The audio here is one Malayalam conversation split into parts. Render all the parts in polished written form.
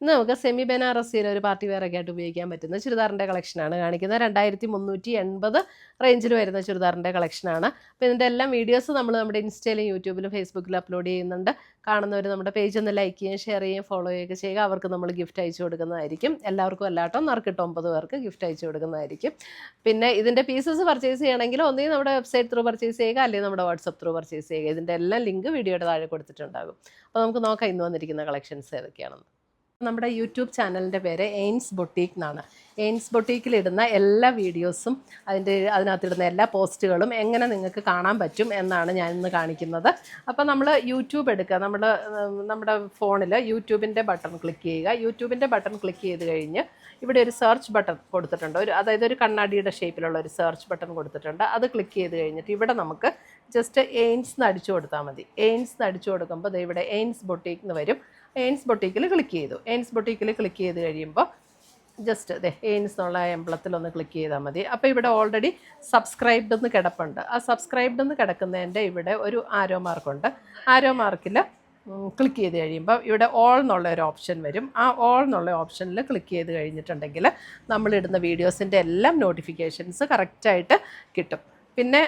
ഇന്ന് നമുക്ക് സെമി ബനാറസിയിൽ ഒരു പാർട്ടി വെയർ ഒക്കെ ആയിട്ട് ഉപയോഗിക്കാൻ പറ്റുന്ന ചുരിദാറിൻ്റെ കളക്ഷനാണ് കാണിക്കുന്നത്. 2380 റേഞ്ചിൽ വരുന്ന ചുരിദാറിൻ്റെ കളക്ഷനാണ്. അപ്പോൾ ഇതിൻ്റെ എല്ലാം വീഡിയോസ് നമ്മൾ നമ്മുടെ ഇൻസ്റ്റയിലും യൂട്യൂബിലും ഫേസ്ബുക്കിലും അപ്ലോഡ് ചെയ്യുന്നുണ്ട്. കാണുന്നവർ നമ്മുടെ പേജ് ഒന്ന് ലൈക്ക് ചെയ്യുകയും ഷെയർ ചെയ്യുകയും ഫോളോ ചെയ്യുകയൊക്കെ ചെയ്യുക. അവർക്ക് നമ്മൾ ഗിഫ്റ്റ് അയച്ചു കൊടുക്കുന്നതായിരിക്കും. എല്ലാവർക്കും അല്ലാട്ടോ, നറുക്കിട്ട് 9 പേർക്ക് ഗിഫ്റ്റ് അയച്ചു കൊടുക്കുന്നതായിരിക്കും. പിന്നെ ഇതിൻ്റെ പീസസ് പർച്ചേസ് ചെയ്യണമെങ്കിൽ ഒന്നുകിൽ നമ്മുടെ വെബ്സൈറ്റ് ത്രൂ പർച്ചേസ് ചെയ്യുക, അല്ലെങ്കിൽ നമ്മുടെ വാട്സപ്പ് ത്രൂ പർച്ചേസ് ചെയ്യുക. ഇതിൻ്റെ എല്ലാം ലിങ്ക് വീഡിയോയുടെ താഴെ കൊടുത്തിട്ടുണ്ടാകും. അപ്പോൾ നമുക്ക് നോക്കാം ഇന്ന് വന്നിരിക്കുന്ന കളക്ഷൻസ് ഏതൊക്കെയാണെന്ന്. നമ്മുടെ യൂട്യൂബ് ചാനലിൻ്റെ പേര് എയിൻസ് ബൊട്ടീക്ക് എന്നാണ്. എയിൻസ് ബൊട്ടീക്കിലിടുന്ന എല്ലാ വീഡിയോസും അതിനകത്തിടുന്ന എല്ലാ പോസ്റ്റുകളും എങ്ങനെ നിങ്ങൾക്ക് കാണാൻ പറ്റും എന്നാണ് ഞാൻ ഇന്ന് കാണിക്കുന്നത്. അപ്പോൾ നമ്മൾ യൂട്യൂബ് എടുക്കുക, നമ്മുടെ ഫോണിൽ യൂട്യൂബിൻ്റെ ബട്ടൺ ക്ലിക്ക് ചെയ്യുക. യൂട്യൂബിൻ്റെ ബട്ടൺ ക്ലിക്ക് ചെയ്ത് കഴിഞ്ഞ് ഇവിടെ ഒരു സെർച്ച് ബട്ടൺ കൊടുത്തിട്ടുണ്ട്. അതായത് ഒരു കണ്ണാടിയുടെ ഷേപ്പിലുള്ള ഒരു സെർച്ച് ബട്ടൺ കൊടുത്തിട്ടുണ്ട്. അത് ക്ലിക്ക് ചെയ്ത് കഴിഞ്ഞിട്ട് ഇവിടെ നമുക്ക് ജസ്റ്റ് എയിൻസ് എന്ന് അടിച്ചു കൊടുത്താൽ മതി. എയിൻസ് എന്ന് അടിച്ചു കൊടുക്കുമ്പോൾ ഇവിടെ എയിൻസ് ബൊട്ടീക്ക് എന്ന് വരും. എയിൻസ് ബൊട്ടീക്കിൽ ക്ലിക്ക് ചെയ്തു. എയിൻസ് ബൊട്ടീക്കിൽ ക്ലിക്ക് ചെയ്ത് കഴിയുമ്പോൾ ജസ്റ്റ് എയിൻസ് എന്നുള്ള എംബ്ലത്തിലൊന്ന് ക്ലിക്ക് ചെയ്താൽ മതി. അപ്പോൾ ഇവിടെ ഓൾറെഡി സബ്സ്ക്രൈബ്ഡ് എന്ന് കിടപ്പുണ്ട്. ആ സബ്സ്ക്രൈബ്ഡ് എന്ന് കിടക്കുന്നതിൻ്റെ ഇവിടെ ഒരു ആരോ മാർക്കുണ്ട്. ആരോ മാർക്കിൽ ക്ലിക്ക് ചെയ്ത് കഴിയുമ്പോൾ ഇവിടെ ഓൾ എന്നുള്ള ഒരു ഓപ്ഷൻ വരും. ആ ഓൾ എന്നുള്ള ഓപ്ഷനിൽ ക്ലിക്ക് ചെയ്ത് കഴിഞ്ഞിട്ടുണ്ടെങ്കിൽ നമ്മളിടുന്ന വീഡിയോസിൻ്റെ എല്ലാം നോട്ടിഫിക്കേഷൻസ് കറക്റ്റായിട്ട് കിട്ടും. പിന്നെ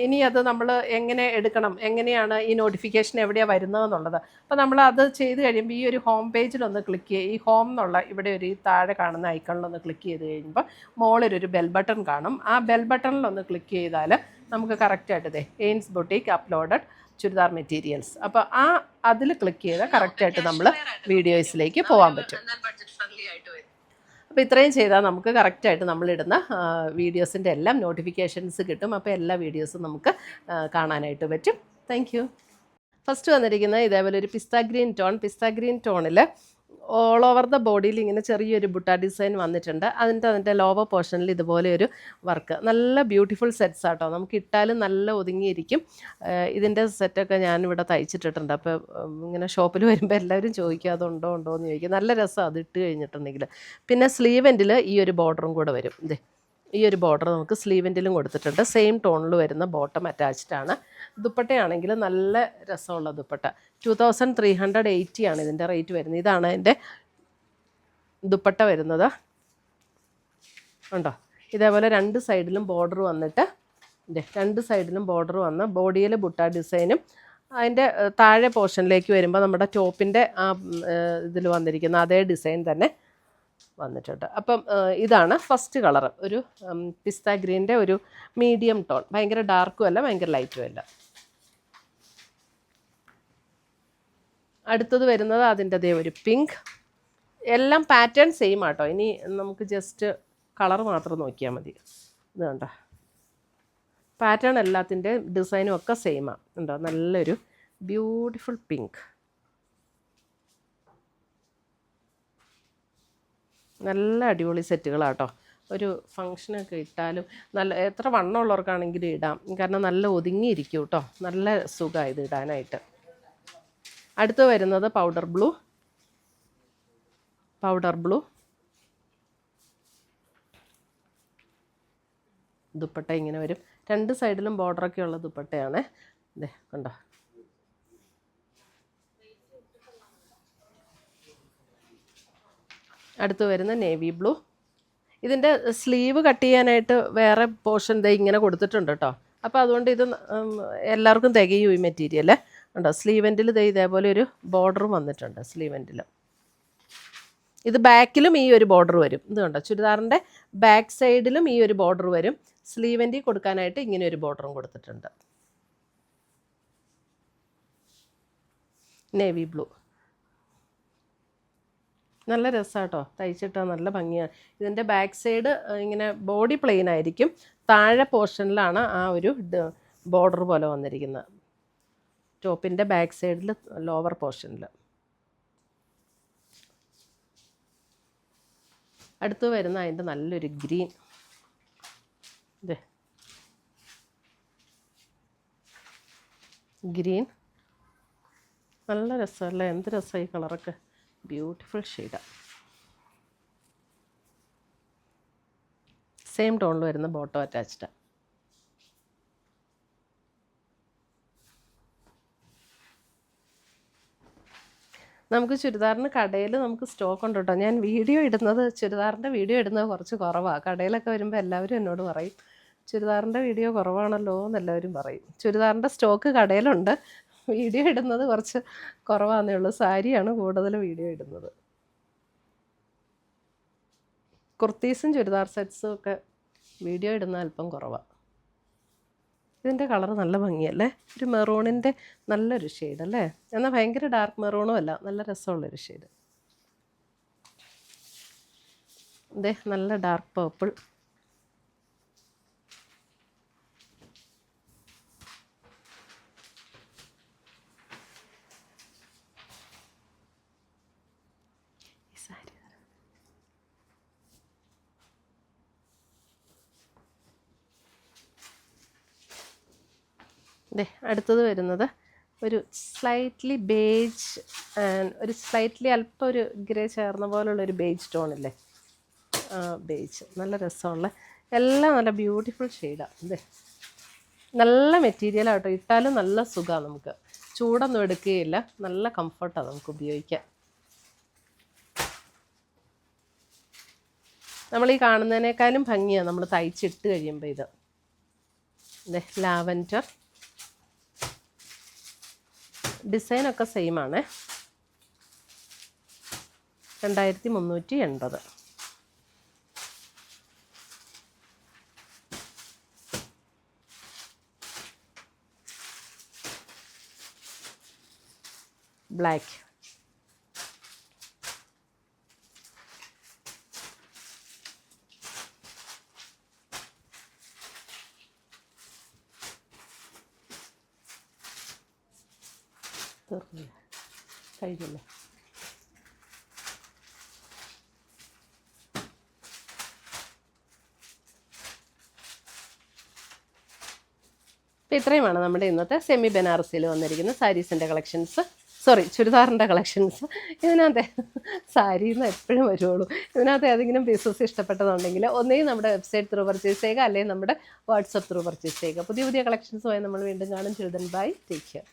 ഇനി അത് നമ്മൾ എങ്ങനെ എടുക്കണം, എങ്ങനെയാണ് ഈ നോട്ടിഫിക്കേഷൻ എവിടെയാണ് വരുന്നതെന്നുള്ളത്. അപ്പോൾ നമ്മൾ അത് ചെയ്ത് കഴിയുമ്പോൾ ഈ ഒരു ഹോം പേജിലൊന്ന് ക്ലിക്ക് ചെയ്യുക. ഈ ഹോം എന്നുള്ള ഇവിടെ ഒരു താഴെ കാണുന്ന ഐക്കണിലൊന്ന് ക്ലിക്ക് ചെയ്ത് കഴിയുമ്പോൾ മുകളിലൊരു ബെൽ ബട്ടൺ കാണും. ആ ബെൽ ബട്ടണിലൊന്ന് ക്ലിക്ക് ചെയ്താൽ നമുക്ക് കറക്റ്റായിട്ട് എയിൻസ് ബൊട്ടീക്ക് അപ്ലോഡഡ് ചുരിദാർ മെറ്റീരിയൽസ്, അപ്പോൾ അതിൽ ക്ലിക്ക് ചെയ്താൽ കറക്റ്റായിട്ട് നമ്മൾ വീഡിയോസിലേക്ക് പോകാൻ പറ്റും. അപ്പോൾ ഇത്രയും ചെയ്താൽ നമുക്ക് കറക്റ്റായിട്ട് നമ്മളിടുന്ന വീഡിയോസിൻ്റെ എല്ലാം നോട്ടിഫിക്കേഷൻസ് കിട്ടും. അപ്പോൾ എല്ലാ വീഡിയോസും നമുക്ക് കാണാനായിട്ട് പറ്റും. Thank you. ഫസ്റ്റ് വന്നിരിക്കുന്നത് ഇതേപോലെ ഒരു പിസ്ത ഗ്രീൻ ടോണിൽ ഓൾ ഓവർ ദ ബോഡിയിൽ ഇങ്ങനെ ചെറിയൊരു ബുട്ട ഡിസൈൻ വന്നിട്ടുണ്ട്. അതിൻ്റെ ലോവർ പോർഷനിൽ ഇതുപോലെ ഒരു വർക്ക്. നല്ല ബ്യൂട്ടിഫുൾ സെറ്റ്സ് ആട്ടോ. നമുക്ക് ഇട്ടാലും നല്ല ഒതുങ്ങിയിരിക്കും. ഇതിൻ്റെ സെറ്റൊക്കെ ഞാനിവിടെ തയ്ച്ചിട്ടിട്ടുണ്ട്. അപ്പോൾ ഇങ്ങനെ ഷോപ്പിൽ വരുമ്പോൾ എല്ലാവരും ചോദിക്കും അതുണ്ടോ എന്ന് ചോദിക്കും. നല്ല രസമാണ് അത് ഇട്ട് കഴിഞ്ഞിട്ടുണ്ടെങ്കിൽ. പിന്നെ സ്ലീവ് എൻഡിൽ ഈ ഒരു ബോർഡറും കൂടെ വരും. ഈ ഒരു ബോർഡർ നമുക്ക് സ്ലീവ് എൻഡിലും കൊടുത്തിട്ടുണ്ട്. സെയിം ടോണിൽ വരുന്ന ബോട്ടം അറ്റാച്ച്ഡ് ആണ്. ദുപ്പട്ടയാണെങ്കിൽ നല്ല രസമുള്ള ദുപ്പട്ട. 2380 ആണ് ഇതിൻ്റെ റേറ്റ് വരുന്നത്. ഇതാണ് അതിൻ്റെ ദുപ്പട്ട വരുന്നത്. ഉണ്ടോ? ഇതേപോലെ രണ്ട് സൈഡിലും ബോർഡർ വന്നിട്ട് രണ്ട് സൈഡിലും ബോർഡർ വന്ന് ബോഡിയിൽ ബുട്ട ഡിസൈനും അതിൻ്റെ താഴെ പോർഷനിലേക്ക് വരുമ്പോൾ നമ്മുടെ ടോപ്പിൻ്റെ ആ ഇതിൽ വന്നിരിക്കുന്ന അതേ ഡിസൈൻ തന്നെ വന്നിട്ടുണ്ട്. അപ്പം ഇതാണ് ഫസ്റ്റ് കളർ. ഒരു പിസ്ത ഗ്രീൻ്റെ ഒരു മീഡിയം ടോൺ. ഭയങ്കര ഡാർക്കും അല്ല ഭയങ്കര ലൈറ്റും അല്ല. അടുത്തത് വരുന്നത് അതിൻ്റെ ഒരു പിങ്ക്. എല്ലാം പാറ്റേൺ സെയിം ആട്ടോ. ഇനി നമുക്ക് ജസ്റ്റ് കളർ മാത്രം നോക്കിയാൽ മതി. ഇത് കണ്ടോ, പാറ്റേൺ എല്ലാത്തിൻ്റെ ഡിസൈനും ഒക്കെ സെയിമാണ്. ഉണ്ടോ? നല്ലൊരു ബ്യൂട്ടിഫുൾ പിങ്ക്. നല്ല അടിപൊളി സെറ്റുകളാട്ടോ. ഒരു ഫങ്ഷനൊക്കെ ഇട്ടാലും എത്ര വണ്ണമുള്ളവർക്കാണെങ്കിലും ഇടാം. കാരണം നല്ല ഒതുങ്ങിയിരിക്കും കേട്ടോ. നല്ല സുഖമാണ് ഇത് ഇടാനായിട്ട്. അടുത്ത് വരുന്നത് പൗഡർ ബ്ലൂ ദുപ്പട്ട ഇങ്ങനെ വരും. രണ്ട് സൈഡിലും ബോർഡറൊക്കെ ഉള്ള ദുപ്പട്ടയാണ്. കണ്ടോ? അടുത്ത് വരുന്ന നേവി ബ്ലൂ. ഇതിൻ്റെ സ്ലീവ് കട്ട് ചെയ്യാനായിട്ട് വേറെ പോർഷൻ ഇങ്ങനെ കൊടുത്തിട്ടുണ്ട് കേട്ടോ. അപ്പോൾ അതുകൊണ്ട് ഇത് എല്ലാവർക്കും തികയും ഈ മെറ്റീരിയൽ. ഉണ്ടോ? സ്ലീവ് എൻഡിൽ ഇതേപോലെ ഒരു ബോർഡറും വന്നിട്ടുണ്ട്. സ്ലീവ് എൻഡിൽ ഇത് ബാക്കിലും ഈ ഒരു ബോർഡർ വരും. ഇത് കണ്ടോ? ചുരിദാറിൻ്റെ ബാക്ക് സൈഡിലും ഈ ഒരു ബോർഡർ വരും. സ്ലീവ് എൻഡിൽ കൊടുക്കാനായിട്ട് ഇങ്ങനെ ഒരു ബോർഡറും കൊടുത്തിട്ടുണ്ട്. നേവി ബ്ലൂ നല്ല രസമാട്ടോ. തയ്ച്ചിട്ടാൽ നല്ല ഭംഗിയാണ്. ഇതിൻ്റെ ബാക്ക് സൈഡ് ഇങ്ങനെ ബോഡി പ്ലെയിൻ ആയിരിക്കും. താഴെ പോർഷനിലാണ് ആ ഒരു ബോർഡർ പോലെ വന്നിരിക്കുന്നത്. ടോപ്പിൻ്റെ ബാക്ക് സൈഡിൽ ലോവർ പോർഷനിൽ. അടുത്ത് വരുന്ന അതിൻ്റെ നല്ലൊരു ഗ്രീൻ. ഗ്രീൻ നല്ല രസമല്ലേ? എന്ത് രസമായി കളറൊക്കെ. ബ്യൂട്ടിഫുൾ ഷെയ്ഡാണ്. സെയിം ടോണിൽ വരുന്ന ബോട്ടം അറ്റാച്ച്ഡാണ്. നമുക്ക് ചുരിദാറിന് കടയിൽ നമുക്ക് സ്റ്റോക്ക് ഉണ്ട് കേട്ടോ. ഞാൻ വീഡിയോ ഇടുന്നത് ചുരിദാറിൻ്റെ വീഡിയോ ഇടുന്നത് കുറച്ച് കുറവാണ്. കടയിലൊക്കെ വരുമ്പോൾ എല്ലാവരും എന്നോട് പറയും ചുരിദാറിൻ്റെ വീഡിയോ കുറവാണല്ലോ എന്നെല്ലാവരും പറയും. ചുരിദാറിൻ്റെ സ്റ്റോക്ക് കടയിലുണ്ട്, വീഡിയോ ഇടുന്നത് കുറച്ച് കുറവാന്നേ ഉള്ളൂ. സാരിയാണ് കൂടുതൽ വീഡിയോ ഇടുന്നത്. കുർത്തീസും ചുരിദാർ സെറ്റ്സും ഒക്കെ വീഡിയോ ഇടുന്ന അല്പം കുറവാണ്. ഇതിൻ്റെ കളർ നല്ല ഭംഗിയല്ലേ, ഒരു മെറൂണിൻ്റെ നല്ലൊരു ഷെയ്ഡ് അല്ലേ. എന്നാൽ ഭയങ്കര ഡാർക്ക് മെറൂണും അല്ല, നല്ല രസമുള്ളൊരു ഷെയ്ഡ്. ഇതേ നല്ല ഡാർക്ക് പേർപ്പിൾ. അടുത്തത് വരുന്നത് ഒരു സ്ലൈറ്റ്ലി ബേജ് ആൻഡ് ഒരു സ്ലൈറ്റ്ലി അല്പം ഒരു ഗ്രേ ചേർന്ന പോലുള്ളൊരു ബേജ് ടോണില്ലേ, ബേജ്. നല്ല രസമുള്ള എല്ലാം നല്ല ബ്യൂട്ടിഫുൾ ഷെയ്ഡാണ്. ഇതേ നല്ല മെറ്റീരിയലാട്ടോ, ഇട്ടാലും നല്ല സുഖമാണ്, നമുക്ക് ചൂടൊന്നും എടുക്കുകയില്ല, നല്ല കംഫർട്ടാണ് നമുക്ക് ഉപയോഗിക്കാൻ. നമ്മൾ ഈ കാണുന്നതിനേക്കാളും ഭംഗിയാണ് നമ്മൾ തയ്ച്ചിട്ട് കഴിയുമ്പോൾ. ഇത് ഇതേ ലാവൻഡർ ഡിസൈനൊക്കെ സെയിം ആണ്. 2380. ബ്ലാക്ക്. കഴിഞ്ഞില്ല. അപ്പോൾ ഇത്രയുമാണ് നമ്മുടെ ഇന്നത്തെ സെമി ബനാറസിയിൽ വന്നിരിക്കുന്ന സാരീസിൻ്റെ കളക്ഷൻസ്. ചുരിദാറിൻ്റെ കളക്ഷൻസ്. ഇതിനകത്ത് സാരിന്ന് എപ്പോഴും വരുള്ളൂ. ഇതിനകത്ത് ഏതെങ്കിലും പീസസ് ഇഷ്ടപ്പെട്ടതുണ്ടെങ്കിൽ ഒന്നെങ്കിൽ നമ്മുടെ വെബ്സൈറ്റ് ത്രൂ പർച്ചേസ് ചെയ്യുക, അല്ലെങ്കിൽ നമ്മുടെ വാട്സപ്പ് ത്രൂ പർച്ചേസ് ചെയ്യുക. പുതിയ പുതിയ കളക്ഷൻസുമായി നമ്മൾ വീണ്ടും കാണും. Children bye, take care.